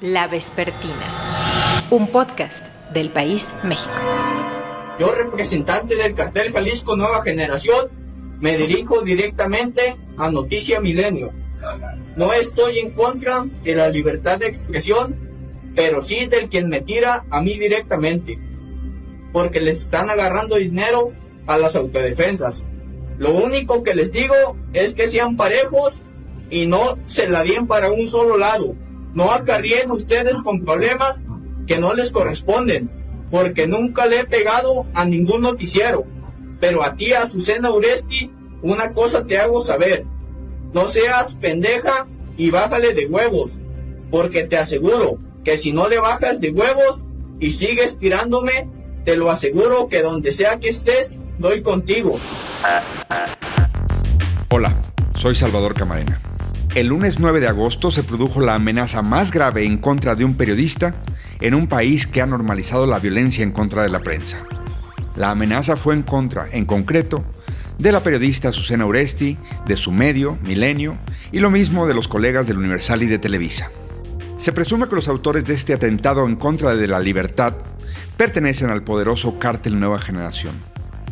La Vespertina, un podcast del País México. Yo, representante del cartel Jalisco Nueva Generación, me dirijo directamente a Noticia Milenio. No estoy en contra de la libertad de expresión, pero sí del quien me tira a mí directamente, porque les están agarrando dinero a las autodefensas. Lo único que les digo es que sean parejos y no se la den para un solo lado. No acarreen ustedes con problemas que no les corresponden, porque nunca le he pegado a ningún noticiero. Pero a ti, Azucena Uresti, una cosa te hago saber: no seas pendeja y bájale de huevos, porque te aseguro que si no le bajas de huevos y sigues tirándome, te lo aseguro que donde sea que estés, doy contigo. Hola, soy Salvador Camarena. El lunes 9 de agosto se produjo la amenaza más grave en contra de un periodista en un país que ha normalizado la violencia en contra de la prensa. La amenaza fue en contra, en concreto, de la periodista Azucena Uresti, de su medio, Milenio, y lo mismo de los colegas del Universal y de Televisa. Se presume que los autores de este atentado en contra de la libertad pertenecen al poderoso cártel Nueva Generación.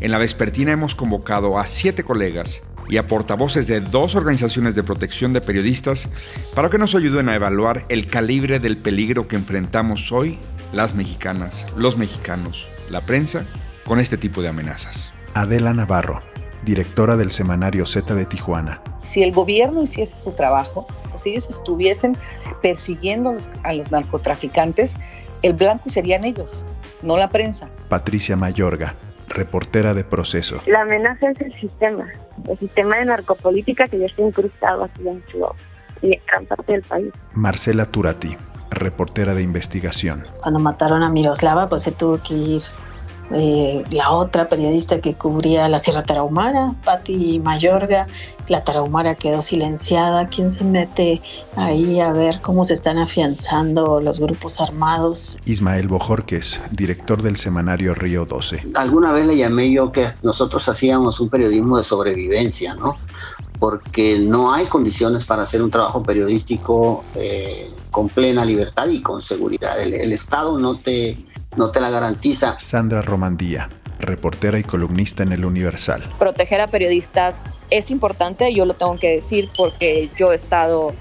En La Vespertina hemos convocado a 7 colegas y a portavoces de 2 organizaciones de protección de periodistas para que nos ayuden a evaluar el calibre del peligro que enfrentamos hoy las mexicanas, los mexicanos, la prensa, con este tipo de amenazas. Adela Navarro, directora del semanario Z de Tijuana. Si el gobierno hiciese su trabajo, o si ellos estuviesen persiguiendo a los narcotraficantes, el blanco serían ellos, no la prensa. Patricia Mayorga, reportera de Proceso. La amenaza es el sistema de narcopolítica que ya está incrustado aquí en Chihuahua y en gran parte del país. Marcela Turati, reportera de investigación. Cuando mataron a Miroslava, pues se tuvo que ir la otra periodista que cubría la Sierra Tarahumara, Pati Mayorga. La Tarahumara quedó silenciada. ¿Quién se mete ahí a ver cómo se están afianzando los grupos armados? Ismael Bojorquez, director del semanario Río 12. Alguna vez le llamé yo que nosotros hacíamos un periodismo de sobrevivencia, ¿no? Porque no hay condiciones para hacer un trabajo periodístico con plena libertad y con seguridad. El Estado no te la garantiza. Sandra Romandía, reportera y columnista en El Universal. Proteger a periodistas es importante, yo lo tengo que decir porque yo he estado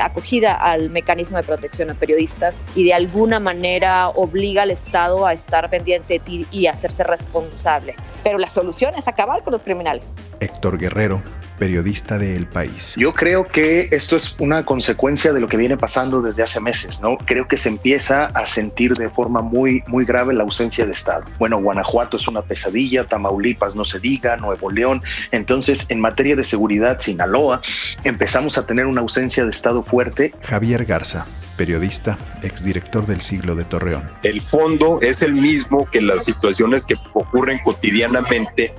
acogida al mecanismo de protección a periodistas y de alguna manera obliga al Estado a estar pendiente de ti y a hacerse responsable. Pero la solución es acabar con los criminales. Héctor Guerrero, periodista de El País. Yo creo que esto es una consecuencia de lo que viene pasando desde hace meses, ¿no? Creo que se empieza a sentir de forma muy, muy grave la ausencia de Estado. Bueno, Guanajuato es una pesadilla, Tamaulipas no se diga, Nuevo León. Entonces, en materia de seguridad, Sinaloa, empezamos a tener una ausencia de Estado fuerte. Javier Garza, periodista, exdirector del Siglo de Torreón. El fondo es el mismo que las situaciones que ocurren cotidianamente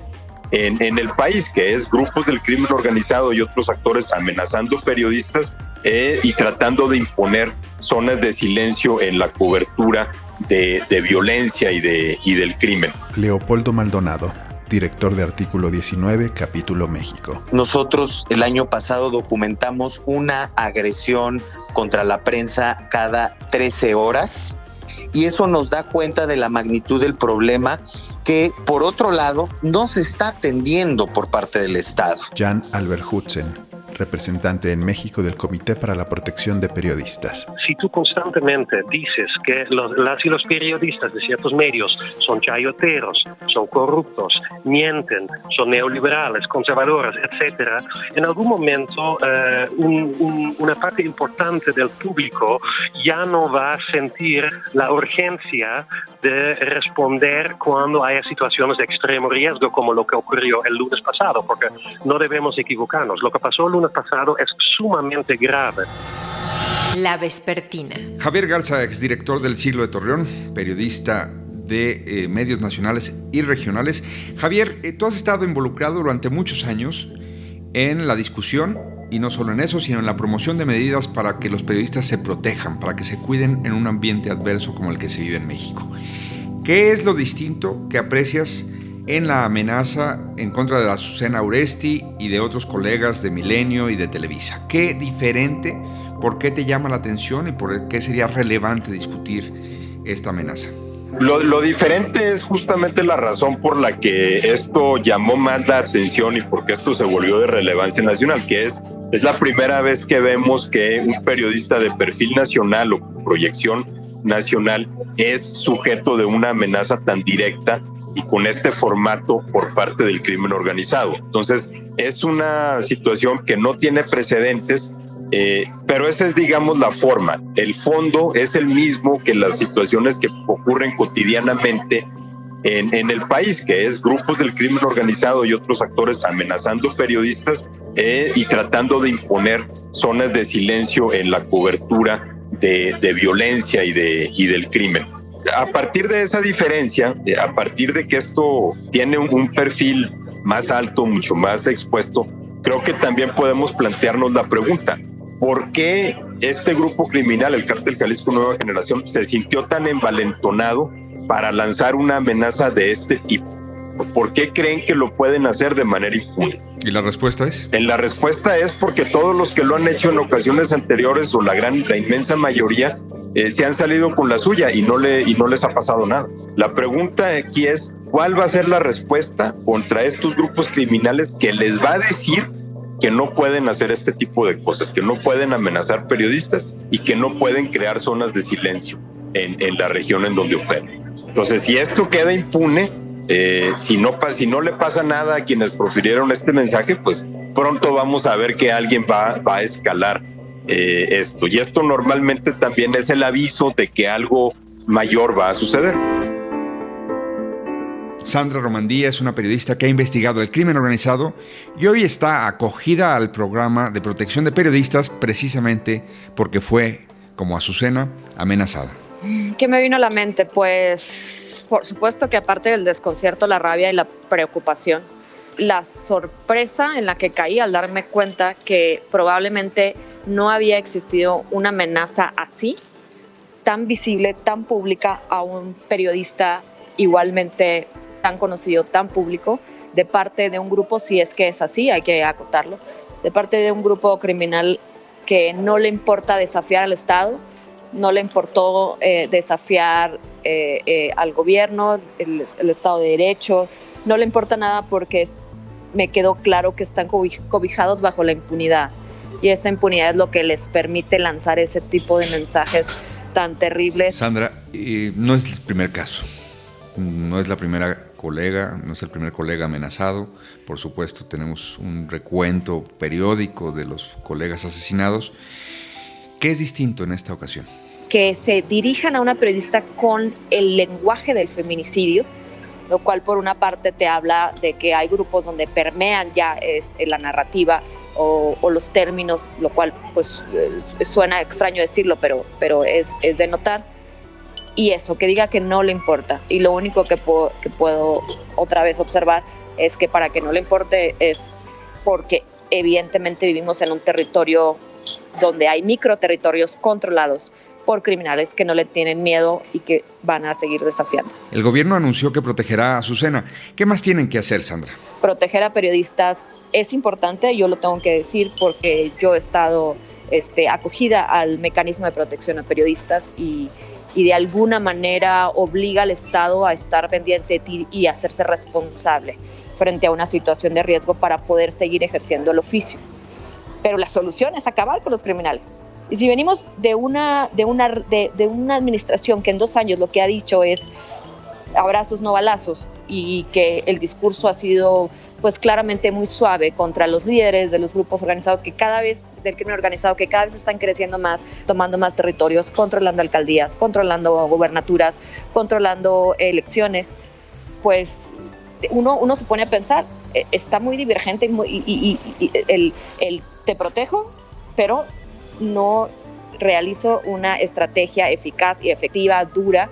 en el país, que es grupos del crimen organizado y otros actores amenazando periodistas y tratando de imponer zonas de silencio en la cobertura de violencia y del crimen. Leopoldo Maldonado, director de Artículo 19, Capítulo México. Nosotros el año pasado documentamos una agresión contra la prensa cada 13 horas y eso nos da cuenta de la magnitud del problema que, por otro lado, no se está atendiendo por parte del Estado. Jan Albert Hutzen, representante en México del Comité para la Protección de Periodistas. Si tú constantemente dices que las y los periodistas de ciertos medios son chayoteros, son corruptos, mienten, son neoliberales, conservadores, etc., en algún momento una parte importante del público ya no va a sentir la urgencia de responder cuando haya situaciones de extremo riesgo como lo que ocurrió el lunes pasado, porque no debemos equivocarnos. Lo que pasó el lunes pasado es sumamente grave. La Vespertina. Javier Garza, exdirector del Siglo de Torreón, periodista de medios nacionales y regionales. Javier, tú has estado involucrado durante muchos años en la discusión, y no solo en eso, sino en la promoción de medidas para que los periodistas se protejan, para que se cuiden en un ambiente adverso como el que se vive en México. ¿Qué es lo distinto que aprecias en la amenaza en contra de Azucena Uresti y de otros colegas de Milenio y de Televisa? ¿Qué diferente ¿Por qué te llama la atención y por qué sería relevante discutir esta amenaza? Lo diferente es justamente la razón por la que esto llamó más la atención y por qué esto se volvió de relevancia nacional, que es la primera vez que vemos que un periodista de perfil nacional o proyección nacional es sujeto de una amenaza tan directa y con este formato por parte del crimen organizado. Entonces, es una situación que no tiene precedentes, pero esa es, digamos, la forma. El fondo es el mismo que las situaciones que ocurren cotidianamente en el país, que es grupos del crimen organizado y otros actores amenazando periodistas y tratando de imponer zonas de silencio en la cobertura de violencia y del crimen. A partir de esa diferencia, a partir de que esto tiene un perfil más alto, mucho más expuesto, creo que también podemos plantearnos la pregunta: ¿por qué este grupo criminal, el Cártel Jalisco Nueva Generación, se sintió tan envalentonado para lanzar una amenaza de este tipo? ¿Por qué creen que lo pueden hacer de manera impune? ¿Y la respuesta es? La respuesta es porque todos los que lo han hecho en ocasiones anteriores, o la inmensa mayoría, se han salido con la suya y no les ha pasado nada. La pregunta aquí es: ¿cuál va a ser la respuesta contra estos grupos criminales que les va a decir que no pueden hacer este tipo de cosas, que no pueden amenazar periodistas y que no pueden crear zonas de silencio en la región en donde operan? Entonces, si esto queda impune, si no le pasa nada a quienes profirieron este mensaje, pues pronto vamos a ver que alguien va a escalar esto. Y esto normalmente también es el aviso de que algo mayor va a suceder. Sandra Romandía es una periodista que ha investigado el crimen organizado y hoy está acogida al programa de protección de periodistas precisamente porque fue, como Azucena, amenazada. ¿Qué me vino a la mente? Pues, por supuesto que aparte del desconcierto, la rabia y la preocupación, la sorpresa en la que caí al darme cuenta que probablemente no había existido una amenaza así, tan visible, tan pública, a un periodista igualmente tan conocido, tan público, de parte de un grupo, si es que es así, hay que acotarlo, de parte de un grupo criminal que no le importa desafiar al Estado, no le importó desafiar al gobierno, el Estado de Derecho, no le importa nada porque me quedó claro que están cobijados bajo la impunidad, y esa impunidad es lo que les permite lanzar ese tipo de mensajes tan terribles. Sandra, no es el primer caso, no es la primera colega, no es el primer colega amenazado. Por supuesto, tenemos un recuento periódico de los colegas asesinados. ¿Qué es distinto en esta ocasión? Que se dirijan a una periodista con el lenguaje del feminicidio, lo cual por una parte te habla de que hay grupos donde permean ya la narrativa o los términos, lo cual pues suena extraño decirlo, pero es de notar. Y eso, que diga que no le importa. Y lo único que puedo otra vez observar es que para que no le importe es porque evidentemente vivimos en un territorio donde hay microterritorios controlados por criminales que no le tienen miedo y que van a seguir desafiando. El gobierno anunció que protegerá a Azucena. ¿Qué más tienen que hacer, Sandra? Proteger a periodistas es importante, yo lo tengo que decir porque yo he estado acogida al mecanismo de protección a periodistas y de alguna manera obliga al Estado a estar pendiente de ti y hacerse responsable frente a una situación de riesgo para poder seguir ejerciendo el oficio. Pero la solución es acabar con los criminales. Y si venimos de una administración que en 2 años lo que ha dicho es abrazos no balazos, y que el discurso ha sido pues claramente muy suave contra los líderes de los grupos organizados del crimen organizado, que cada vez están creciendo más, tomando más territorios, controlando alcaldías, controlando gubernaturas, controlando elecciones, pues uno se pone a pensar, está muy divergente y el te protejo, pero no realizo una estrategia eficaz y efectiva, dura,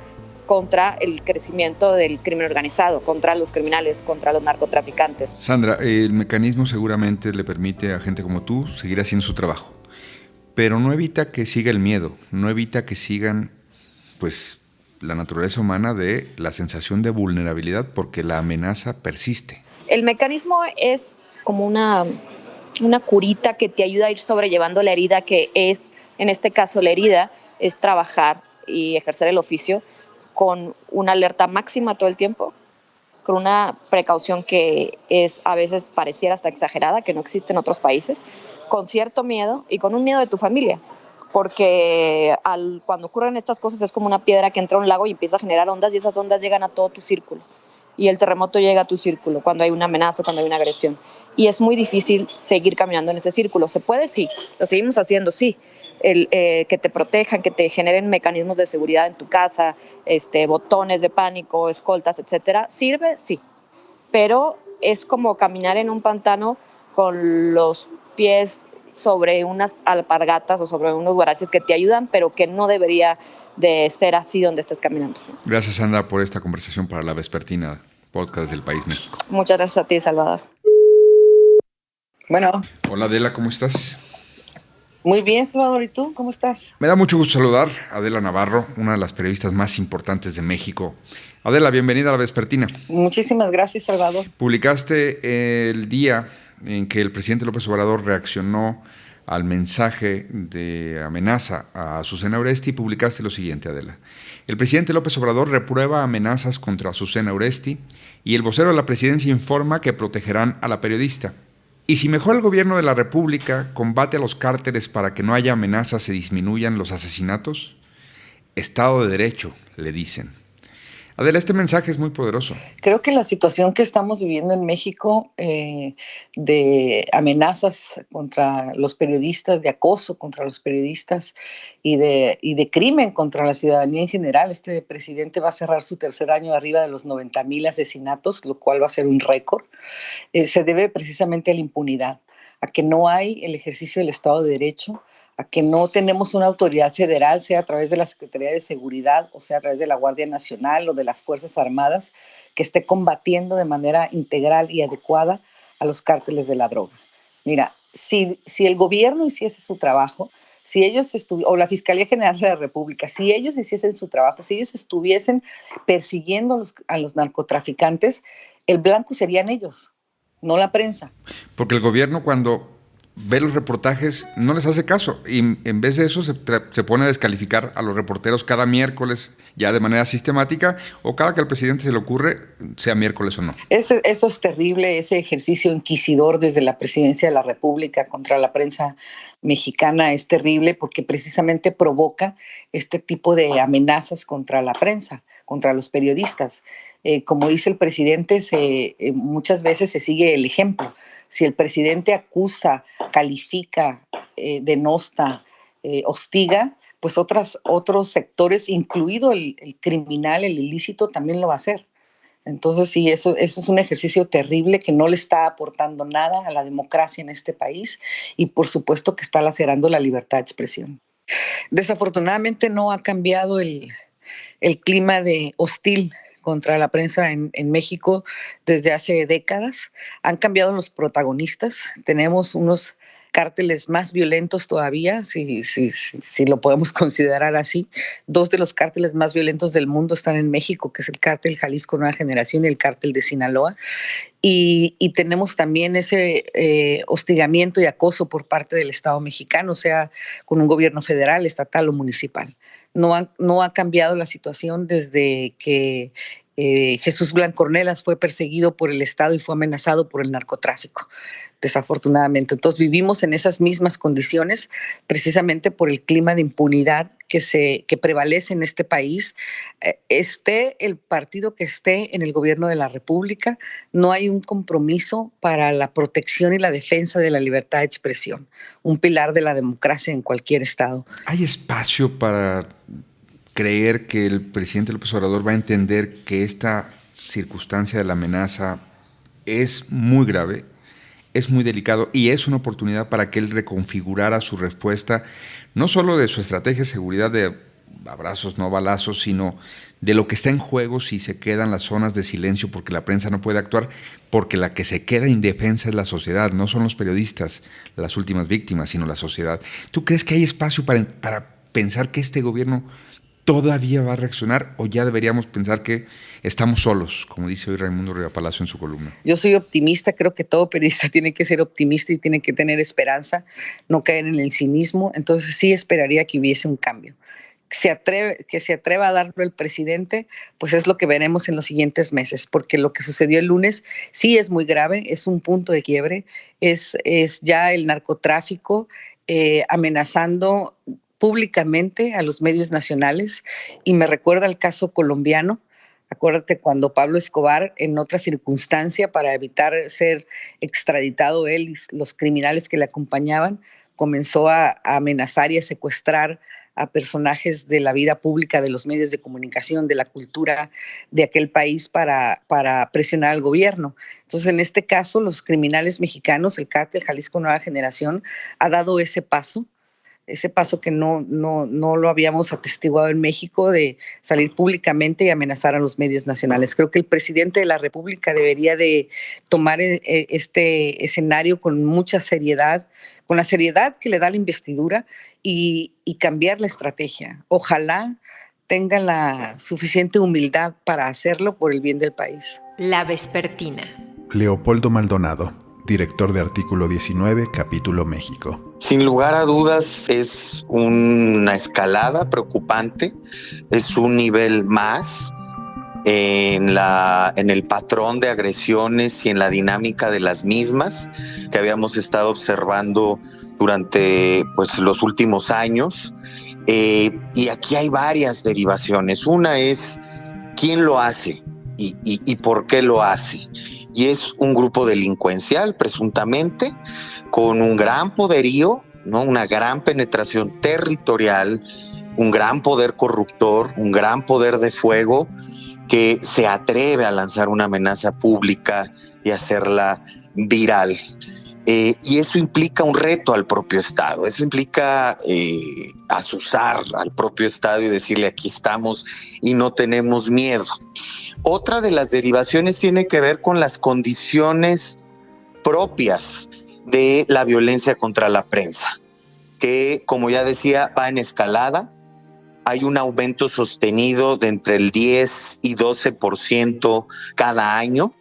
contra el crecimiento del crimen organizado, contra los criminales, contra los narcotraficantes. Sandra, el mecanismo seguramente le permite a gente como tú seguir haciendo su trabajo, pero no evita que siga el miedo, no evita que sigan pues la naturaleza humana de la sensación de vulnerabilidad, porque la amenaza persiste. El mecanismo es como una curita que te ayuda a ir sobrellevando la herida, que es En este caso, la herida es trabajar y ejercer el oficio con una alerta máxima todo el tiempo, con una precaución que es a veces pareciera hasta exagerada, que no existe en otros países, con cierto miedo y con un miedo de tu familia, porque cuando ocurren estas cosas es como una piedra que entra a un lago y empieza a generar ondas, y esas ondas llegan a todo tu círculo, y el terremoto llega a tu círculo cuando hay una amenaza, cuando hay una agresión, y es muy difícil seguir caminando en ese círculo. ¿Se puede? Sí. ¿Lo seguimos haciendo? Sí. Que te protejan, que te generen mecanismos de seguridad en tu casa, botones de pánico, escoltas, etcétera, ¿sirve? Sí. Pero es como caminar en un pantano con los pies sobre unas alpargatas o sobre unos guaraches que te ayudan, pero que no debería de ser así donde estés caminando. Gracias, Sandra, por esta conversación para La Vespertina, podcast del País México. Muchas gracias a ti, Salvador. Bueno. Hola, Adela, ¿cómo estás? Muy bien, Salvador, ¿y tú? ¿Cómo estás? Me da mucho gusto saludar a Adela Navarro, una de las periodistas más importantes de México. Adela, bienvenida a La Vespertina. Muchísimas gracias, Salvador. Publicaste el día en que el presidente López Obrador reaccionó al mensaje de amenaza a Azucena Oresti, publicaste lo siguiente, Adela. El presidente López Obrador reprueba amenazas contra Azucena Oresti y el vocero de la presidencia informa que protegerán a la periodista. Y si mejor el gobierno de la República combate a los cárteles para que no haya amenazas y disminuyan los asesinatos, Estado de Derecho, le dicen. Adela, este mensaje es muy poderoso. Creo que la situación que estamos viviendo en México de amenazas contra los periodistas, de acoso contra los periodistas y de crimen contra la ciudadanía en general, este presidente va a cerrar su tercer año arriba de los 90,000 asesinatos, lo cual va a ser un récord, se debe precisamente a la impunidad, a que no hay el ejercicio del Estado de Derecho, a que no tenemos una autoridad federal, sea a través de la Secretaría de Seguridad o sea a través de la Guardia Nacional o de las Fuerzas Armadas, que esté combatiendo de manera integral y adecuada a los cárteles de la droga. Mira, si el gobierno hiciese su trabajo, si ellos o la Fiscalía General de la República, si ellos hiciesen su trabajo, si ellos estuviesen persiguiendo a los narcotraficantes, el blanco serían ellos, no la prensa. Porque el gobierno, cuando ve los reportajes, no les hace caso, y en vez de eso se pone a descalificar a los reporteros cada miércoles ya de manera sistemática, o cada que al presidente se le ocurre, sea miércoles o no. Eso es terrible, ese ejercicio inquisidor desde la presidencia de la República contra la prensa mexicana es terrible, porque precisamente provoca este tipo de amenazas contra la prensa, contra los periodistas. Como dice el presidente, muchas veces se sigue el ejemplo. Si el presidente acusa, califica, denosta, hostiga, pues otros sectores, incluido el criminal, el ilícito, también lo va a hacer. Entonces sí, eso es un ejercicio terrible que no le está aportando nada a la democracia en este país y por supuesto que está lacerando la libertad de expresión. Desafortunadamente no ha cambiado el clima de hostil contra la prensa en México desde hace décadas. Han cambiado los protagonistas. Tenemos unos cárteles más violentos todavía, si lo podemos considerar así. 2 de los cárteles más violentos del mundo están en México, que es el cártel Jalisco Nueva Generación y el cártel de Sinaloa. Y tenemos también ese hostigamiento y acoso por parte del Estado mexicano, sea con un gobierno federal, estatal o municipal. No ha cambiado la situación desde que Jesús Blanco Ornelas fue perseguido por el Estado y fue amenazado por el narcotráfico, desafortunadamente. Entonces vivimos en esas mismas condiciones precisamente por el clima de impunidad que prevalece en este país. Esté el partido que esté en el gobierno de la República, no hay un compromiso para la protección y la defensa de la libertad de expresión, un pilar de la democracia en cualquier estado. ¿Hay espacio para creer que el presidente López Obrador va a entender que esta circunstancia de la amenaza es muy grave, es muy delicado y es una oportunidad para que él reconfigurara su respuesta, no solo de su estrategia de seguridad de abrazos, no balazos, sino de lo que está en juego si se quedan las zonas de silencio porque la prensa no puede actuar, porque la que se queda indefensa es la sociedad, no son los periodistas las últimas víctimas, sino la sociedad? ¿Tú crees que hay espacio para pensar que este gobierno todavía va a reaccionar o ya deberíamos pensar que estamos solos, como dice hoy Raimundo Riva Palacio en su columna? Yo soy optimista, creo que todo periodista tiene que ser optimista y tiene que tener esperanza, no caer en el cinismo. Entonces sí esperaría que hubiese un cambio. Que se atreva a darlo el presidente, pues es lo que veremos en los siguientes meses, porque lo que sucedió el lunes sí es muy grave, es un punto de quiebre, es ya el narcotráfico amenazando públicamente a los medios nacionales, y me recuerda el caso colombiano. Acuérdate cuando Pablo Escobar, en otra circunstancia, para evitar ser extraditado él y los criminales que le acompañaban, comenzó a amenazar y a secuestrar a personajes de la vida pública, de los medios de comunicación, de la cultura de aquel país para presionar al gobierno. Entonces, en este caso, los criminales mexicanos, el Cártel Jalisco Nueva Generación, ha dado ese paso que no lo habíamos atestiguado en México, de salir públicamente y amenazar a los medios nacionales. Creo que el presidente de la República debería de tomar este escenario con mucha seriedad, con la seriedad que le da la investidura, y cambiar la estrategia. Ojalá tenga la suficiente humildad para hacerlo por el bien del país. La Vespertina. Leopoldo Maldonado, director de Artículo 19, Capítulo México. Sin lugar a dudas es una escalada preocupante, es un nivel más en el patrón de agresiones y en la dinámica de las mismas que habíamos estado observando durante los últimos años. Y aquí hay varias derivaciones. Una es quién lo hace y por qué lo hace. Y es un grupo delincuencial, presuntamente, con un gran poderío, ¿no? Una gran penetración territorial, un gran poder corruptor, un gran poder de fuego, que se atreve a lanzar una amenaza pública y hacerla viral. Y eso implica un reto al propio Estado, eso implica azuzar al propio Estado y decirle aquí estamos y no tenemos miedo. Otra de las derivaciones tiene que ver con las condiciones propias de la violencia contra la prensa, que, como ya decía, va en escalada. Hay un aumento sostenido de entre el 10 y 12% cada año,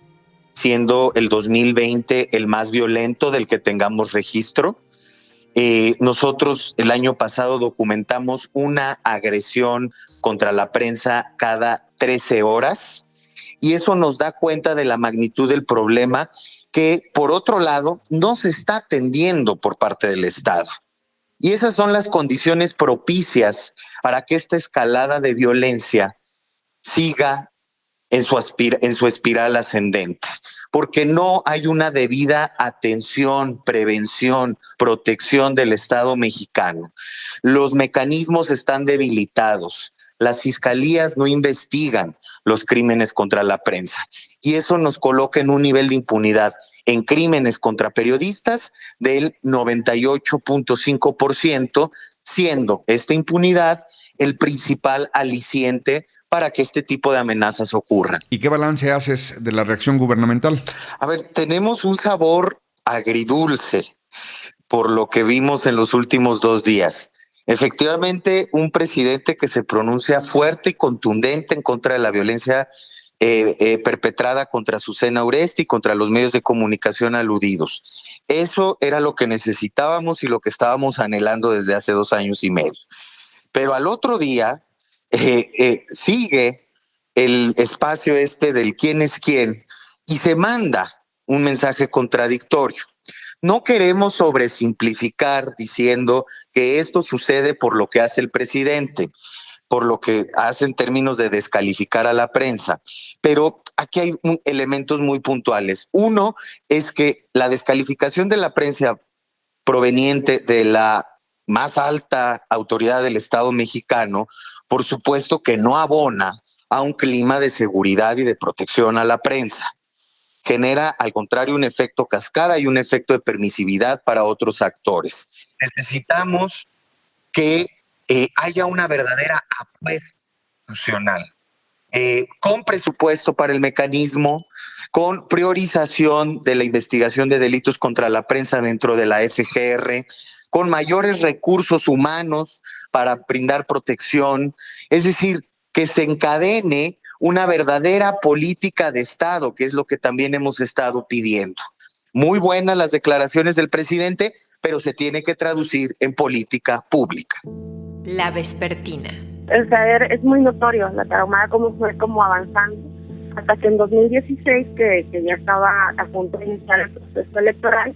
siendo el 2020 el más violento del que tengamos registro. Nosotros el año pasado documentamos una agresión contra la prensa cada 13 horas, y eso nos da cuenta de la magnitud del problema que, por otro lado, no se está atendiendo por parte del Estado. Y esas son las condiciones propicias para que esta escalada de violencia siga en su espiral ascendente, porque no hay una debida atención, prevención, protección del Estado mexicano. Los mecanismos están debilitados, las fiscalías no investigan los crímenes contra la prensa, y eso nos coloca en un nivel de impunidad en crímenes contra periodistas del 98.5%, siendo esta impunidad el principal aliciente para que este tipo de amenazas ocurran. ¿Y qué balance haces de la reacción gubernamental? A ver, tenemos un sabor agridulce por lo que vimos en los últimos 2 días. Efectivamente, un presidente que se pronuncia fuerte y contundente en contra de la violencia perpetrada contra Susana Uresti y contra los medios de comunicación aludidos. Eso era lo que necesitábamos y lo que estábamos anhelando desde hace 2 años y medio. Pero al otro día sigue el espacio del quién es quién y se manda un mensaje contradictorio. No queremos sobresimplificar diciendo que esto sucede por lo que hace el presidente, por lo que hace en términos de descalificar a la prensa, pero aquí hay elementos muy puntuales. Uno es que la descalificación de la prensa proveniente de la más alta autoridad del Estado mexicano, por supuesto que no abona a un clima de seguridad y de protección a la prensa. Genera, al contrario, un efecto cascada y un efecto de permisividad para otros actores. Necesitamos que haya una verdadera apuesta institucional, con presupuesto para el mecanismo, con priorización de la investigación de delitos contra la prensa dentro de la FGR, con mayores recursos humanos para brindar protección, es decir, que se encadene una verdadera política de Estado, que es lo que también hemos estado pidiendo. Muy buenas las declaraciones del presidente, pero se tiene que traducir en política pública. La vespertina. O sea, es muy notorio la Tarahumara cómo fue como avanzando, hasta que en 2016, que ya estaba a punto de iniciar el proceso electoral,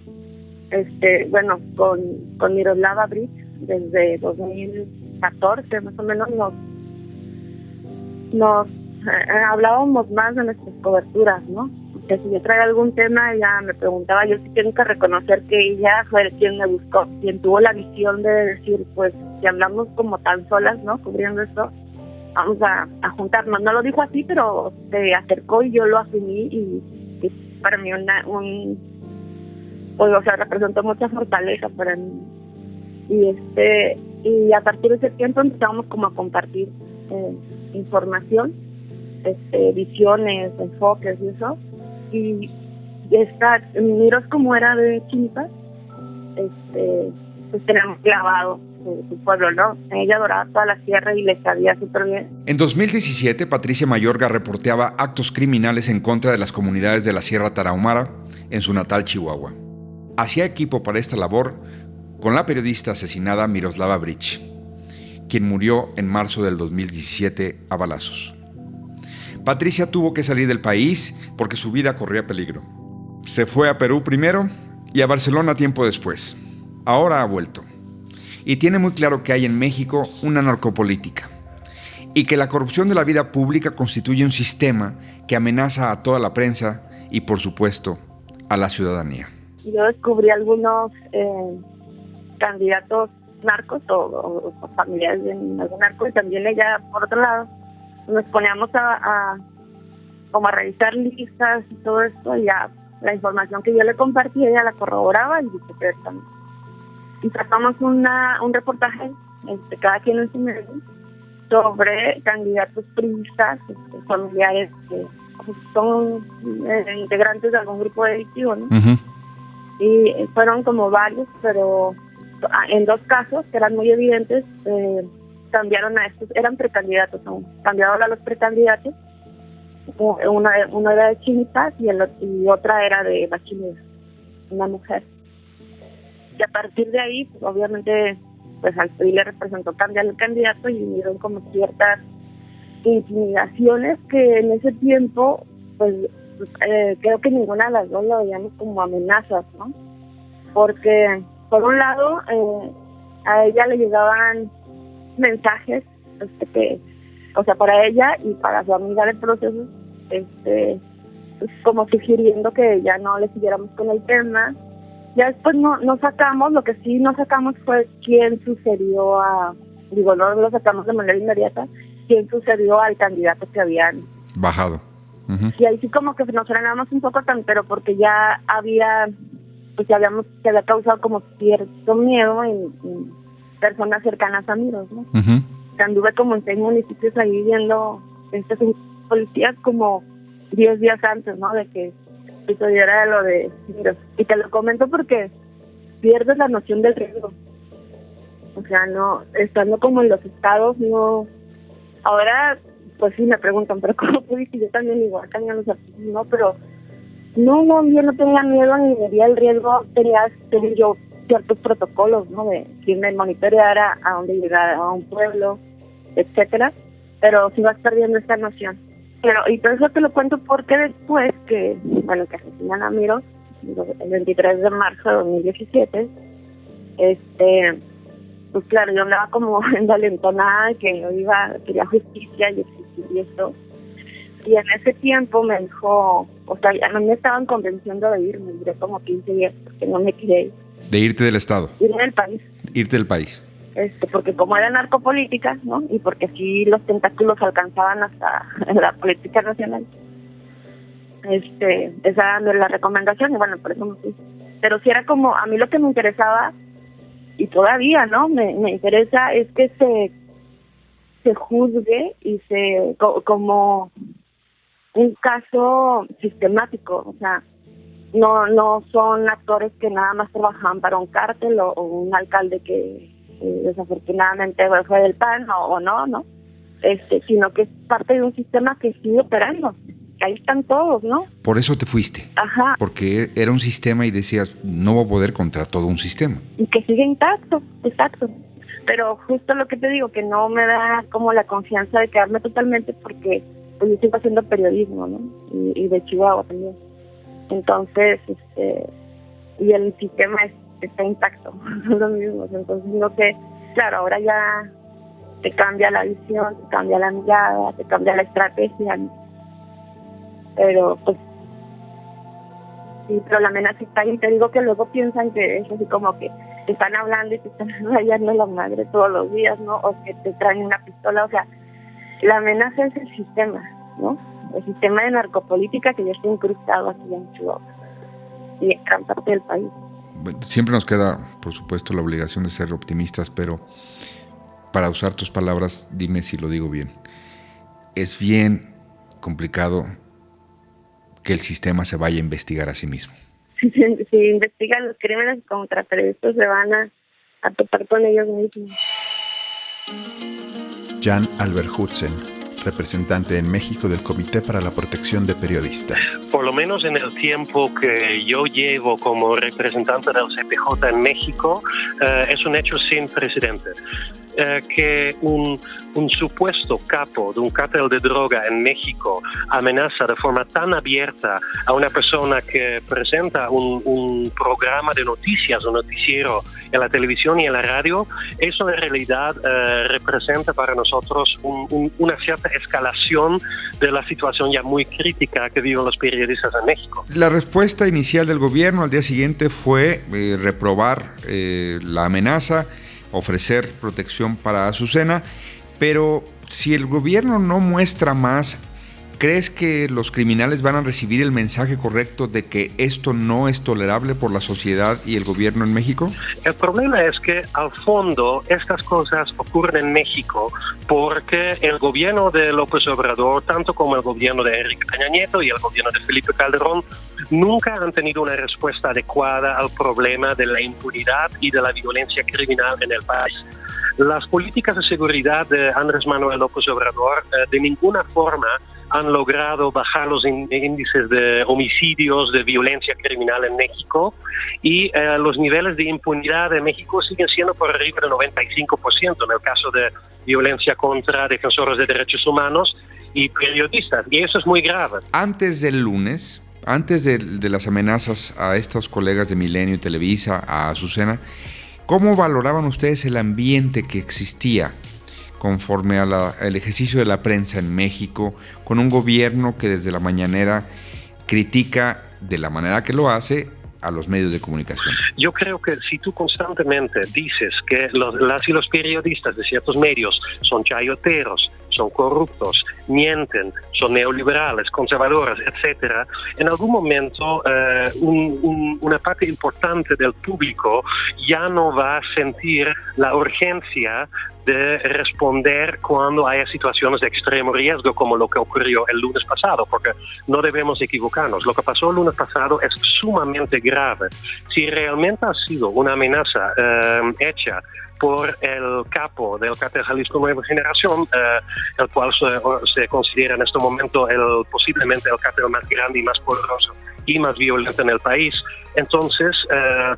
con Miroslava Breach, desde 2014 más o menos nos hablábamos más de nuestras coberturas, ¿no? Que si yo traía algún tema, ella me preguntaba, yo sí tengo que reconocer que ella fue quien me buscó, quien tuvo la visión de decir, pues, si andamos como tan solas, ¿no? Cubriendo esto, vamos a juntarnos. No lo dijo así, pero se acercó y yo lo asumí y para mí representó mucha fortaleza para mí. Y a partir de ese tiempo empezamos como a compartir información, visiones, enfoques y eso. Y Miros, como era de Chinipas, pues teníamos clavado su pueblo, ¿no? Ella adoraba toda la sierra y le sabía súper bien. En 2017, Patricia Mayorga reporteaba actos criminales en contra de las comunidades de la Sierra Tarahumara en su natal Chihuahua. Hacía equipo para esta labor con la periodista asesinada Miroslava Breach, quien murió en marzo del 2017 a balazos. Patricia tuvo que salir del país porque su vida corría peligro. Se fue a Perú primero y a Barcelona tiempo después. Ahora ha vuelto. Y tiene muy claro que hay en México una narcopolítica y que la corrupción de la vida pública constituye un sistema que amenaza a toda la prensa y, por supuesto, a la ciudadanía. Yo descubrí algunos candidatos narcos o familiares de algún narco, y también ella, por otro lado, nos poníamos a revisar listas y todo esto, y ya la información que yo le compartí ella la corroboraba y viceversa. Y tratamos un reportaje, cada quien en su medio, sobre candidatos priistas, familiares que son integrantes de algún grupo delictivo, ¿no? Uh-huh. Y fueron como varios, pero en dos casos que eran muy evidentes, cambiaron a estos, eran precandidatos aún, cambiaron a los precandidatos. Uno era de Chinipas y otra era de Bachiller, una mujer. Y a partir de ahí, pues, obviamente, pues al PRI le representó cambiar el candidato y vinieron como ciertas intimidaciones que en ese tiempo, pues creo que ninguna de las dos lo veíamos como amenazas, ¿no? Porque, por un lado, a ella le llegaban mensajes para ella y para su amiga del proceso, pues como sugiriendo que ya no le siguiéramos con el tema. Ya después no sacamos, lo que sí no sacamos fue quién sucedió no lo sacamos de manera inmediata, quién sucedió al candidato que habían bajado. Uh-huh. Y ahí sí como que nos frenamos un poco, pero porque ya se había causado como cierto miedo en personas cercanas a Miros, ¿no? Uh-huh. Anduve como en 6 municipios ahí viendo policías como 10 días antes, ¿no? De que sucediera lo de Miros. Y te lo comento porque pierdes la noción del riesgo. O sea, no, estando como en los estados, no. Ahora, pues sí me preguntan, pero ¿cómo pudiste? Yo también igual, también los artistas, ¿no? Pero no, yo no tenía miedo ni medía el riesgo, tenía yo ciertos protocolos, ¿no? De quien me monitoreara, a dónde llegar, a un pueblo, etcétera, pero sí vas perdiendo esta noción. Y todo eso te lo cuento porque después que asesinan a Miros, el 23 de marzo de 2017, pues claro, yo andaba como envalentonada, que yo quería justicia y exigir esto. Y en ese tiempo me dijo, a mí me estaban convenciendo de irme, duré como 15 días porque no me quería ir. De irte del estado. Irme del país. Irte del país. Porque como era narcopolítica, ¿no? Y porque sí los tentáculos alcanzaban hasta la política nacional. Esa era la recomendación y bueno, por eso me fui. Pero sí era como, a mí lo que me interesaba, y todavía, ¿no? Me interesa es que se juzgue y como un caso sistemático, o sea, no son actores que nada más trabajaban para un cártel o un alcalde que desafortunadamente fue del PAN o no, sino que es parte de un sistema que sigue operando. Ahí están todos, ¿no? Por eso te fuiste. Ajá. Porque era un sistema y decías, no voy a poder contra todo un sistema. Y que sigue intacto, exacto. Pero justo lo que te digo, que no me da como la confianza de quedarme totalmente, porque pues yo sigo haciendo periodismo, ¿no? Y de Chihuahua también. Entonces, y el sistema está intacto, son los mismos. Entonces, no sé, claro, ahora ya te cambia la visión, te cambia la mirada, te cambia la estrategia, ¿no? Pero pues sí, pero la amenaza está ahí. Te digo que luego piensan que es así como que te están hablando y te están rayando la madre todos los días, ¿no? O que te traen una pistola. O sea, la amenaza es el sistema, ¿no? El sistema de narcopolítica que ya está incrustado aquí en Chihuahua y en gran parte del país. Siempre nos queda, por supuesto, la obligación de ser optimistas, pero para usar tus palabras, dime si lo digo bien. Es bien complicado que el sistema se vaya a investigar a sí mismo. Si investigan los crímenes contra periodistas, se van a topar con ellos mismos. Jan Albert Hudson, representante en México del Comité para la Protección de Periodistas. Por lo menos en el tiempo que yo llevo como representante del CPJ en México, es un hecho sin precedente. Que un supuesto capo de un cártel de droga en México amenaza de forma tan abierta a una persona que presenta un programa de noticias, un noticiero en la televisión y en la radio, eso en realidad representa para nosotros una cierta escalación de la situación ya muy crítica que viven los periodistas en México. La respuesta inicial del gobierno al día siguiente fue reprobar la amenaza, ofrecer protección para Azucena, pero si el gobierno no muestra más, ¿crees que los criminales van a recibir el mensaje correcto de que esto no es tolerable por la sociedad y el gobierno en México? El problema es que al fondo estas cosas ocurren en México porque el gobierno de López Obrador, tanto como el gobierno de Enrique Peña Nieto y el gobierno de Felipe Calderón, nunca han tenido una respuesta adecuada al problema de la impunidad y de la violencia criminal en el país. Las políticas de seguridad de Andrés Manuel López Obrador de ninguna forma han logrado bajar los índices de homicidios, de violencia criminal en México, y los niveles de impunidad de México siguen siendo por arriba del 95% en el caso de violencia contra defensores de derechos humanos y periodistas, y eso es muy grave. Antes del lunes, antes de las amenazas a estos colegas de Milenio y Televisa, a Azucena, ¿cómo valoraban ustedes el ambiente que existía conforme al ejercicio de la prensa en México, con un gobierno que desde la mañanera critica de la manera que lo hace a los medios de comunicación? Yo creo que si tú constantemente dices que las y los periodistas de ciertos medios son chayoteros, son corruptos, mienten, son neoliberales, conservadores, etcétera, en algún momento una parte importante del público ya no va a sentir la urgencia de responder cuando haya situaciones de extremo riesgo como lo que ocurrió el lunes pasado, porque no debemos equivocarnos. Lo que pasó el lunes pasado es sumamente grave. Si realmente ha sido una amenaza hecha por el capo del Cártel Jalisco Nueva Generación, el cual se considera en este momento posiblemente el cártel más grande y más poderoso y más violento en el país. Entonces,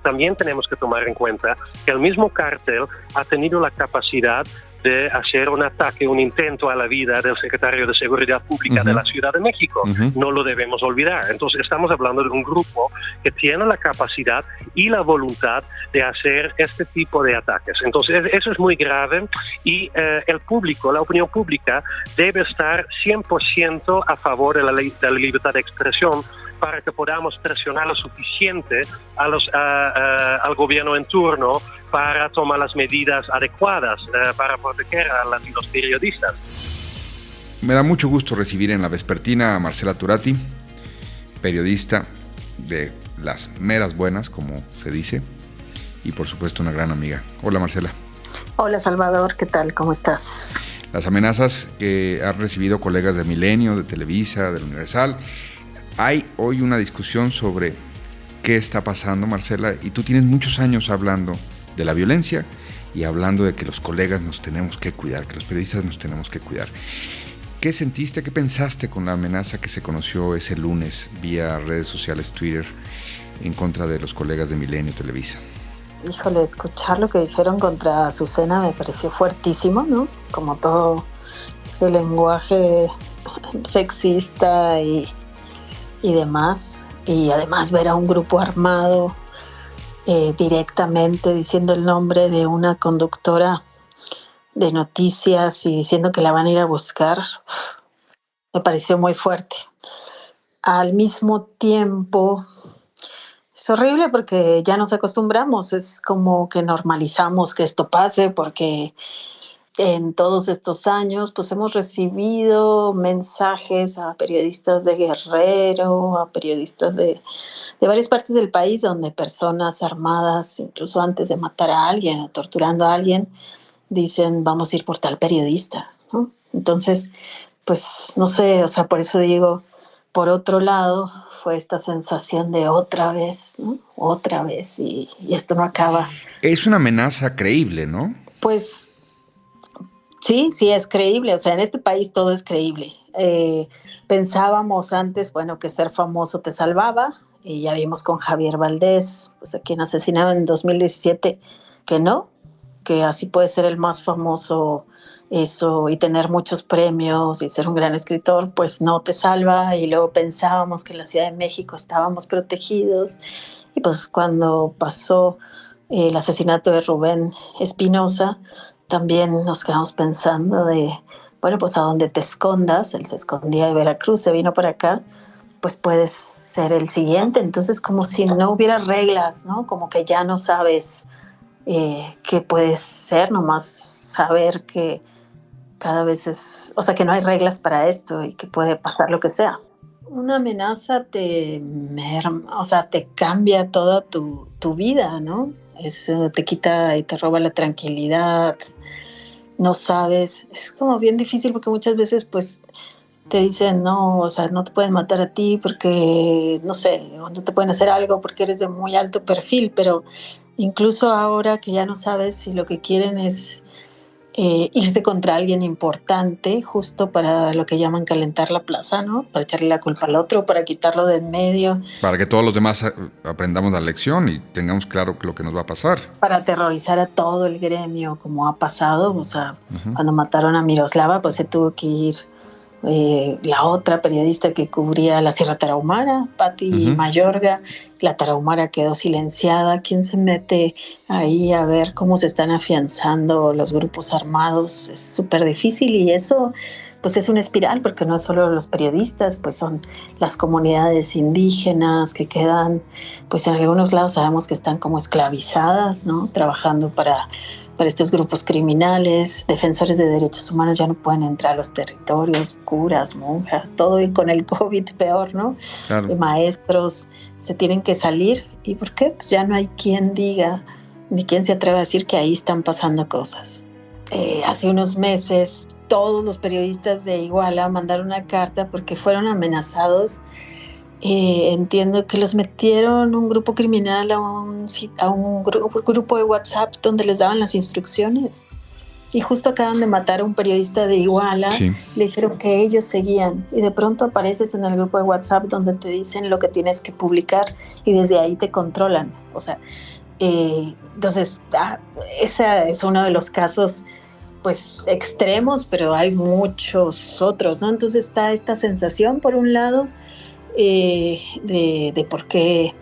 también tenemos que tomar en cuenta que el mismo cártel ha tenido la capacidad de hacer un ataque, un intento a la vida del secretario de Seguridad Pública de la Ciudad de México. No lo debemos olvidar. Entonces, estamos hablando de un grupo que tiene la capacidad y la voluntad de hacer este tipo de ataques. Entonces, eso es muy grave y el público, la opinión pública, debe estar 100% a favor de la libertad de expresión para que podamos presionar lo suficiente al gobierno en turno para tomar las medidas adecuadas para proteger a los periodistas. Me da mucho gusto recibir en la vespertina a Marcela Turati, periodista de las meras buenas, como se dice, y por supuesto una gran amiga. Hola, Marcela. Hola, Salvador, ¿qué tal? ¿Cómo estás? Las amenazas que han recibido colegas de Milenio, de Televisa, del Universal. Hay hoy una discusión sobre qué está pasando, Marcela, y tú tienes muchos años hablando de la violencia y hablando de que los colegas nos tenemos que cuidar, que los periodistas nos tenemos que cuidar. ¿Qué sentiste, qué pensaste con la amenaza que se conoció ese lunes vía redes sociales, Twitter, en contra de los colegas de Milenio Televisa? Híjole, escuchar lo que dijeron contra Azucena me pareció fuertísimo, ¿no? Como todo ese lenguaje sexista y demás. Y además ver a un grupo armado directamente diciendo el nombre de una conductora de noticias y diciendo que la van a ir a buscar, me pareció muy fuerte. Al mismo tiempo, es horrible porque ya nos acostumbramos, es como que normalizamos que esto pase, porque en todos estos años pues hemos recibido mensajes a periodistas de Guerrero, a periodistas de varias partes del país donde personas armadas, incluso antes de matar a alguien o torturando a alguien, dicen vamos a ir por tal periodista, ¿no? Entonces, pues no sé, o sea, por eso digo, por otro lado, fue esta sensación de otra vez, ¿no? Otra vez, y esto no acaba. Es una amenaza creíble, ¿no? Pues sí es creíble, o sea, en este país todo es creíble. Pensábamos antes, bueno, que ser famoso te salvaba, y ya vimos con Javier Valdés, pues a quien asesinaron en 2017, que no, que así puede ser el más famoso eso y tener muchos premios y ser un gran escritor, pues no te salva. Y luego pensábamos que en la Ciudad de México estábamos protegidos, y pues cuando pasó el asesinato de Rubén Espinosa, también nos quedamos pensando de, bueno, pues a donde te escondas, él se escondía de Veracruz, se vino para acá, pues puedes ser el siguiente. Entonces como si no hubiera reglas, ¿no? Como que ya no sabes qué puedes ser, nomás saber que cada vez es, o sea, que no hay reglas para esto y que puede pasar lo que sea. Una amenaza te merma, o sea, te cambia toda tu vida, ¿no? Te quita y te roba la tranquilidad, no sabes, es como bien difícil porque muchas veces pues te dicen, no, o sea, no te pueden matar a ti porque, no sé, o no te pueden hacer algo porque eres de muy alto perfil, pero incluso ahora que ya no sabes si lo que quieren es irse contra alguien importante, justo para lo que llaman calentar la plaza, ¿no? Para echarle la culpa al otro, para quitarlo de en medio. Para que todos los demás aprendamos la lección y tengamos claro lo que nos va a pasar. Para aterrorizar a todo el gremio, como ha pasado. O sea, cuando mataron a Miroslava, pues se tuvo que ir la otra periodista que cubría la Sierra Tarahumara, Pati Mayorga. La Tarahumara quedó silenciada. ¿Quién se mete ahí a ver cómo se están afianzando los grupos armados? Es súper difícil, y eso pues es una espiral, porque no es solo los periodistas, pues son las comunidades indígenas que quedan, pues en algunos lados sabemos que están como esclavizadas, ¿no? Trabajando para estos grupos criminales. Defensores de derechos humanos ya no pueden entrar a los territorios, curas, monjas, todo, y con el COVID peor, ¿no? Claro. Maestros se tienen que salir. ¿Y por qué? Pues ya no hay quien diga, ni quien se atreva a decir que ahí están pasando cosas. Hace unos meses todos los periodistas de Iguala mandaron una carta porque fueron amenazados. Entiendo que los metieron un grupo criminal a un grupo de WhatsApp donde les daban las instrucciones, y justo acaban de matar a un periodista de Iguala. Sí. Le dijeron que ellos seguían, y de pronto apareces en el grupo de WhatsApp donde te dicen lo que tienes que publicar, y desde ahí te controlan. O sea, entonces ese es uno de los casos pues extremos, pero hay muchos otros, ¿no? Entonces está esta sensación por un lado de por qué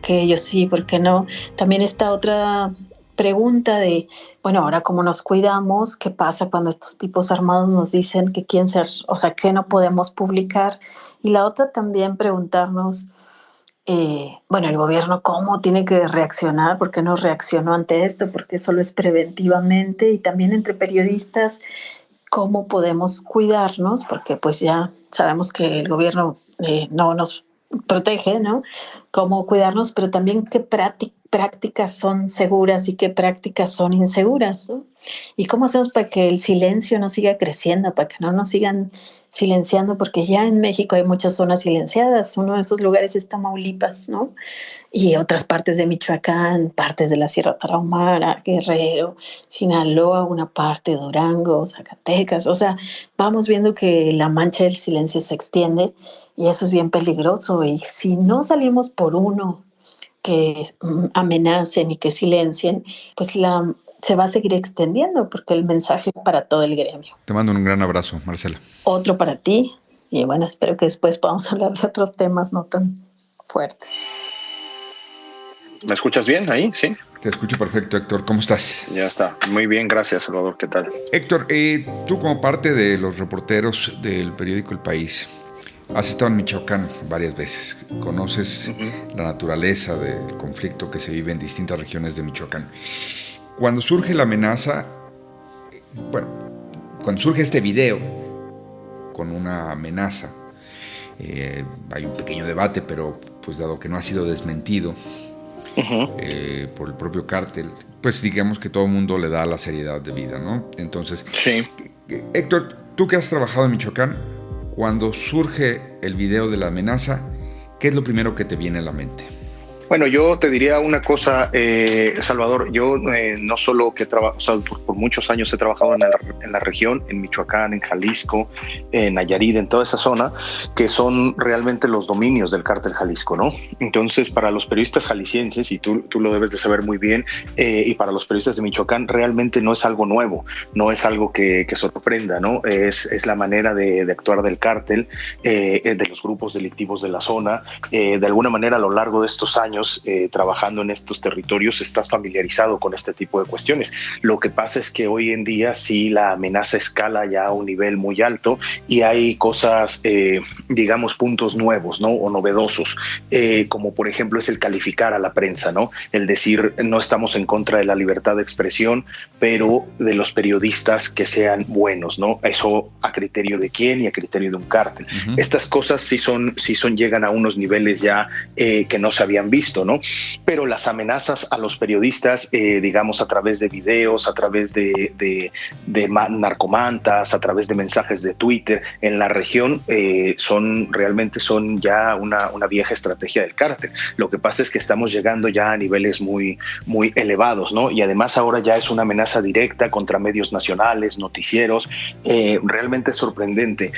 ellos sí, por qué no. También está otra pregunta de, bueno, ahora cómo nos cuidamos, qué pasa cuando estos tipos armados nos dicen que quién ser, o sea, que no podemos publicar. Y la otra también preguntarnos, bueno, el gobierno cómo tiene que reaccionar, por qué no reaccionó ante esto, porque solo es preventivamente, y también entre periodistas cómo podemos cuidarnos, porque pues ya sabemos que el gobierno no nos protege, ¿no? Cómo cuidarnos, pero también qué prácticas son seguras y qué prácticas son inseguras, ¿no? ¿Y cómo hacemos para que el silencio no siga creciendo, para que no nos sigan silenciando? Porque ya en México hay muchas zonas silenciadas. Uno de esos lugares es Tamaulipas, ¿no? Y otras partes de Michoacán, partes de la Sierra Tarahumara, Guerrero, Sinaloa, una parte, Durango, Zacatecas. O sea, vamos viendo que la mancha del silencio se extiende y eso es bien peligroso. Y si no salimos por uno que amenacen y que silencien, pues se va a seguir extendiendo porque el mensaje es para todo el gremio. Te mando un gran abrazo, Marcela. Otro para ti y bueno, espero que después podamos hablar de otros temas no tan fuertes. ¿Me escuchas bien ahí? Sí. Te escucho perfecto, Héctor. ¿Cómo estás? Ya está. Muy bien, gracias, Salvador. ¿Qué tal? Héctor, tú como parte de los reporteros del periódico El País, has estado en Michoacán varias veces. Conoces la naturaleza del conflicto que se vive en distintas regiones de Michoacán. Cuando surge la amenaza, cuando surge este video con una amenaza, hay un pequeño debate, pero pues dado que no ha sido desmentido por el propio cártel, pues digamos que todo el mundo le da la seriedad debida, ¿no? Entonces, sí. Héctor, tú que has trabajado en Michoacán, cuando surge el video de la amenaza, ¿qué es lo primero que te viene a la mente? Bueno, yo te diría una cosa, Salvador, yo no solo que trabajo, o sea, por muchos años he trabajado en la región, en Michoacán, en Jalisco, en Nayarit, en toda esa zona, que son realmente los dominios del cártel Jalisco, ¿no? Entonces, para los periodistas jaliscienses, y tú lo debes de saber muy bien, y para los periodistas de Michoacán, realmente no es algo nuevo, no es algo que sorprenda, ¿no? Es la manera de actuar del cártel, de los grupos delictivos de la zona. De alguna manera, a lo largo de estos años, trabajando en estos territorios, estás familiarizado con este tipo de cuestiones. Lo que pasa es que hoy en día sí la amenaza escala ya a un nivel muy alto y hay cosas, digamos, puntos nuevos, ¿no? O novedosos, como por ejemplo es el calificar a la prensa, ¿no? El decir, no estamos en contra de la libertad de expresión, pero de los periodistas que sean buenos, ¿no? Eso a criterio de quién y a criterio de un cártel. Estas cosas sí llegan a unos niveles ya que no se habían visto, ¿no? Pero las amenazas a los periodistas, digamos, a través de videos, a través de narcomantas, a través de mensajes de Twitter en la región, son ya una vieja estrategia del cártel. Lo que pasa es que estamos llegando ya a niveles muy, muy elevados, ¿no? Y además ahora ya es una amenaza directa contra medios nacionales, noticieros, realmente es sorprendente.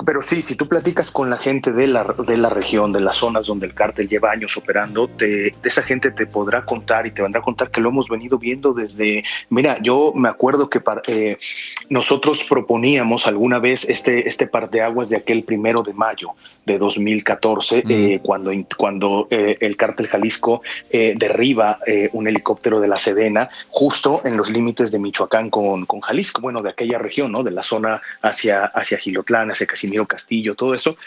Pero sí, si tú platicas con la gente de la región, de las zonas donde el cártel lleva años operando, esa gente te podrá contar y te vendrá a contar que lo hemos venido viendo desde... Mira, yo me acuerdo que nosotros proponíamos alguna vez este parteaguas de aquel 1 de mayo de 2014, cuando el cártel Jalisco derriba un helicóptero de la Sedena justo en los límites de Michoacán con Jalisco, bueno, de aquella región, ¿no? De la zona hacia Jilotlán, hacia Casimiro Castillo, todo eso.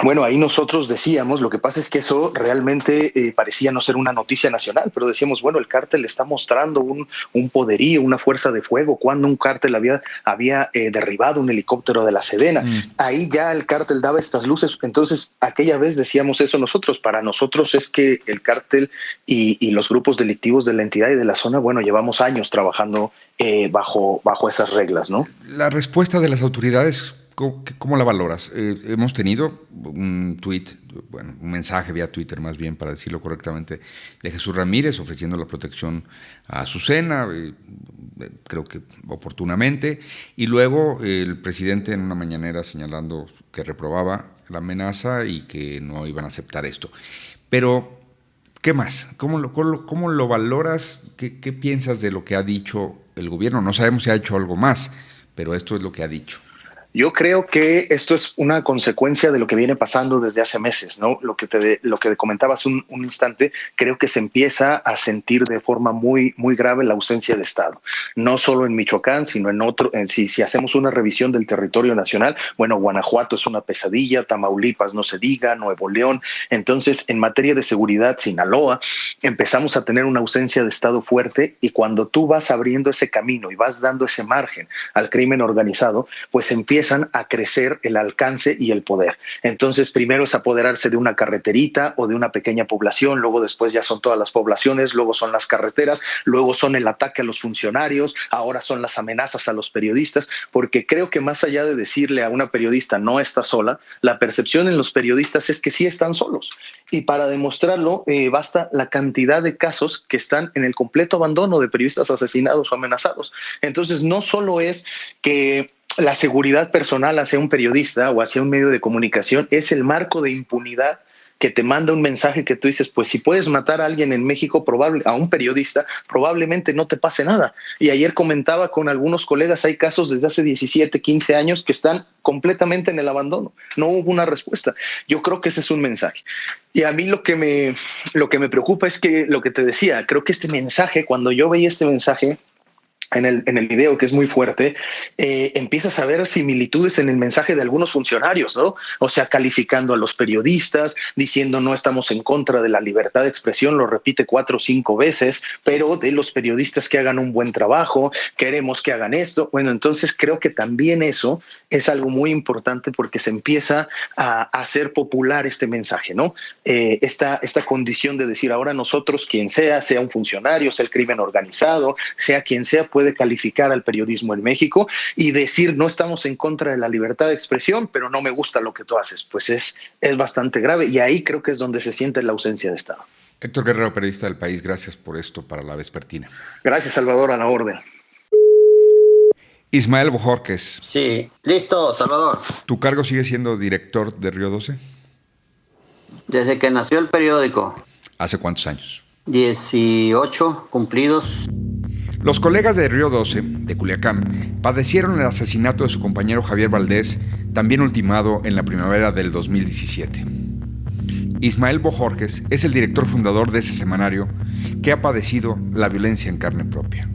Bueno, ahí nosotros decíamos, lo que pasa es que eso realmente parecía no ser una noticia nacional, pero decíamos, bueno, el cártel está mostrando un poderío, una fuerza de fuego, cuando un cártel había derribado un helicóptero de la Sedena. Ahí ya el cártel daba estas luces. Entonces, aquella vez decíamos eso nosotros. Para nosotros es que el cártel y los grupos delictivos de la entidad y de la zona, bueno, llevamos años trabajando bajo esas reglas, ¿no? La respuesta de las autoridades, ¿cómo la valoras? Hemos tenido un un mensaje vía Twitter más bien, para decirlo correctamente, de Jesús Ramírez ofreciendo la protección a Azucena, creo que oportunamente, y luego el presidente en una mañanera señalando que reprobaba la amenaza y que no iban a aceptar esto. Pero, ¿qué más? ¿Cómo lo valoras? ¿Qué piensas de lo que ha dicho el gobierno? No sabemos si ha hecho algo más, pero esto es lo que ha dicho. Yo creo que esto es una consecuencia de lo que viene pasando desde hace meses, ¿no? Lo que comentabas un instante, creo que se empieza a sentir de forma muy, muy grave la ausencia de Estado. No solo en Michoacán, sino en otro. Si hacemos una revisión del territorio nacional, bueno, Guanajuato es una pesadilla, Tamaulipas no se diga, Nuevo León. Entonces, en materia de seguridad, Sinaloa, empezamos a tener una ausencia de Estado fuerte, y cuando tú vas abriendo ese camino y vas dando ese margen al crimen organizado, pues empieza empiezan a crecer el alcance y el poder. Entonces, primero es apoderarse de una carreterita o de una pequeña población, luego después ya son todas las poblaciones, luego son las carreteras, luego son el ataque a los funcionarios, ahora son las amenazas a los periodistas, porque creo que más allá de decirle a una periodista no está sola, la percepción en los periodistas es que sí están solos. Y para demostrarlo, basta la cantidad de casos que están en el completo abandono de periodistas asesinados o amenazados. Entonces, no solo es que la seguridad personal hacia un periodista o hacia un medio de comunicación, es el marco de impunidad que te manda un mensaje que tú dices, pues si puedes matar a alguien en México, a un periodista, probablemente no te pase nada. Y ayer comentaba con algunos colegas, hay casos desde hace 17, 15 años que están completamente en el abandono. No hubo una respuesta. Yo creo que ese es un mensaje. Y a mí lo que me preocupa es que lo que te decía, creo que este mensaje, cuando yo veía este mensaje, en el video, que es muy fuerte, empiezas a ver similitudes en el mensaje de algunos funcionarios, ¿no? O sea, calificando a los periodistas, diciendo no estamos en contra de la libertad de expresión, lo repite 4 o 5 veces, pero de los periodistas que hagan un buen trabajo, queremos que hagan esto. Bueno, entonces creo que también eso es algo muy importante porque se empieza a hacer popular este mensaje, ¿no? Esta condición de decir ahora nosotros, quien sea un funcionario, sea el crimen organizado, sea quien sea, puede calificar al periodismo en México y decir no estamos en contra de la libertad de expresión, pero no me gusta lo que tú haces. Pues es bastante grave y ahí creo que es donde se siente la ausencia de Estado. Héctor Guerrero, periodista del País, gracias por esto para La Vespertina. Gracias, Salvador, a la orden. Ismael Bojorquez. Sí, listo, Salvador. ¿Tu cargo sigue siendo director de Río 12? Desde que nació el periódico. ¿Hace cuántos años? 18 cumplidos. Los colegas de Río 12, de Culiacán, padecieron el asesinato de su compañero Javier Valdés, también ultimado en la primavera del 2017. Ismael Bojorquez es el director fundador de ese semanario que ha padecido la violencia en carne propia.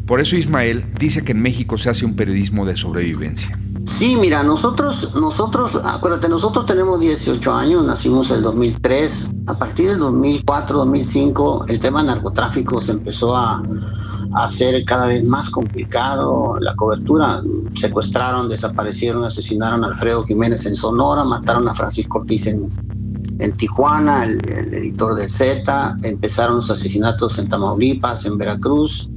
Por eso Ismael dice que en México se hace un periodismo de sobrevivencia. Sí, mira, nosotros, acuérdate, nosotros tenemos 18 años, nacimos en el 2003. A partir del 2004, 2005, el tema narcotráfico se empezó a hacer cada vez más complicado. La cobertura, secuestraron, desaparecieron, asesinaron a Alfredo Jiménez en Sonora, mataron a Francisco Ortiz en Tijuana, el editor del Z, empezaron los asesinatos en Tamaulipas, en Veracruz.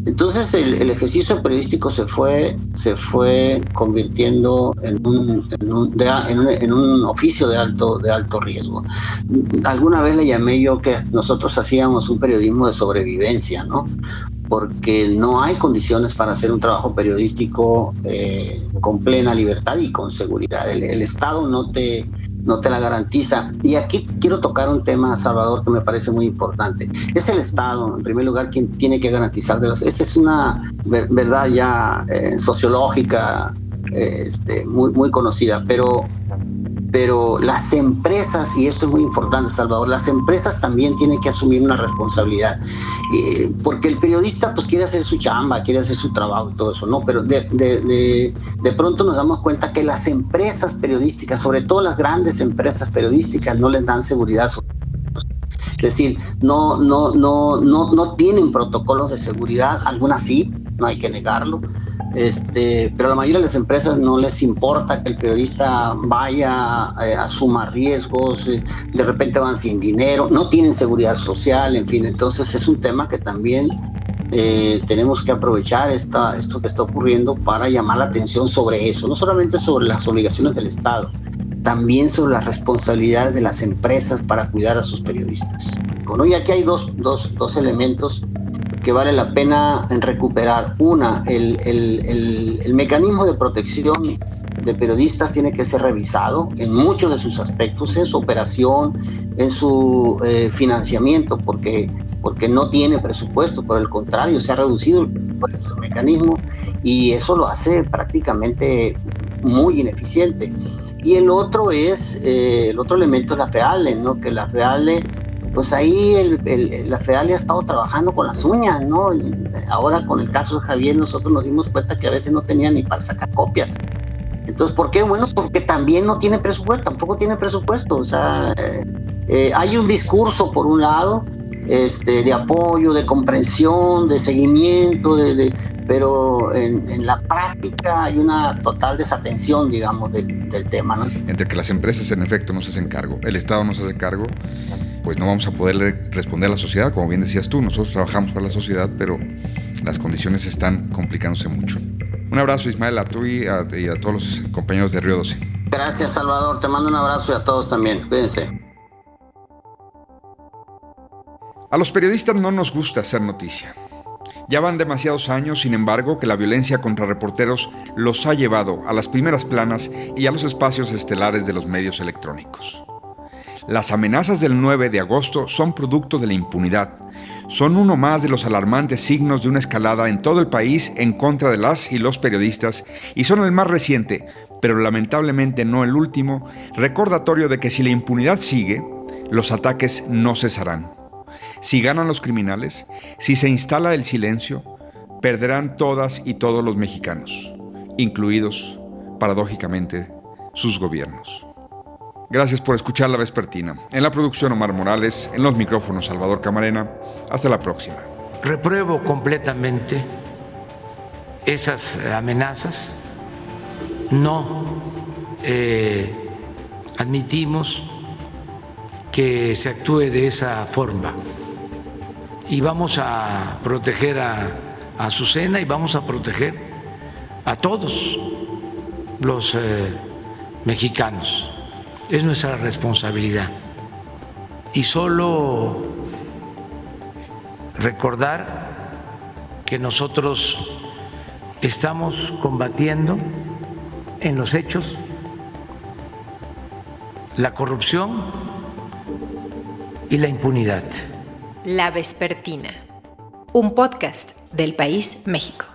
Entonces el ejercicio periodístico se fue convirtiendo en un oficio de alto riesgo. Alguna vez le llamé yo que nosotros hacíamos un periodismo de sobrevivencia, ¿no? Porque no hay condiciones para hacer un trabajo periodístico con plena libertad y con seguridad. El Estado no te la garantiza. Y aquí quiero tocar un tema, Salvador, que me parece muy importante. Es el Estado, en primer lugar, quien tiene que garantizar. Esa es una verdad ya sociológica muy, muy conocida, pero las empresas, y esto es muy importante, Salvador, las empresas también tienen que asumir una responsabilidad, porque el periodista pues quiere hacer su chamba, quiere hacer su trabajo y todo eso, ¿no? Pero de pronto nos damos cuenta que las empresas periodísticas, sobre todo las grandes empresas periodísticas, no les dan seguridad. Es decir, no tienen protocolos de seguridad, algunas sí, no hay que negarlo. Pero a la mayoría de las empresas no les importa que el periodista vaya, asuma riesgos, de repente van sin dinero, no tienen seguridad social, en fin. Entonces es un tema que también tenemos que aprovechar esto que está ocurriendo para llamar la atención sobre eso, no solamente sobre las obligaciones del Estado, también sobre las responsabilidades de las empresas para cuidar a sus periodistas. Bueno, y aquí hay dos elementos que vale la pena recuperar. Una, el mecanismo de protección de periodistas tiene que ser revisado en muchos de sus aspectos, en su operación, en su financiamiento, porque no tiene presupuesto, por el contrario, se ha reducido el mecanismo y eso lo hace prácticamente muy ineficiente. Y el otro elemento es la FEALE, ¿no? Que la FEALE, pues ahí la FEALE ha estado trabajando con las uñas, ¿no? Ahora con el caso de Javier nosotros nos dimos cuenta que a veces no tenía ni para sacar copias. Entonces, ¿por qué? Bueno, porque también no tiene presupuesto, tampoco tiene presupuesto. O sea, hay un discurso por un lado, de apoyo, de comprensión, de seguimiento, pero en la práctica hay una total desatención, digamos, del tema, ¿no? Entre que las empresas en efecto no se hacen cargo, el Estado no se hace cargo, pues no vamos a poderle responder a la sociedad. Como bien decías tú, nosotros trabajamos para la sociedad, pero las condiciones están complicándose mucho. Un abrazo, Ismael, a tú y a todos los compañeros de Río 12. Gracias, Salvador, te mando un abrazo y a todos también, cuídense. A los periodistas no nos gusta hacer noticia. Ya van demasiados años, sin embargo, que la violencia contra reporteros los ha llevado a las primeras planas y a los espacios estelares de los medios electrónicos. Las amenazas del 9 de agosto son producto de la impunidad. Son uno más de los alarmantes signos de una escalada en todo el país en contra de las y los periodistas, y son el más reciente, pero lamentablemente no el último, recordatorio de que si la impunidad sigue, los ataques no cesarán. Si ganan los criminales, si se instala el silencio, perderán todas y todos los mexicanos, incluidos, paradójicamente, sus gobiernos. Gracias por escuchar La Vespertina. En la producción, Omar Morales, en los micrófonos, Salvador Camarena. Hasta la próxima. Repruebo completamente esas amenazas. No admitimos que se actúe de esa forma. Y vamos a proteger a Azucena y vamos a proteger a todos los mexicanos. Es nuestra responsabilidad. Y solo recordar que nosotros estamos combatiendo en los hechos la corrupción y la impunidad. La Vespertina, un podcast del País México.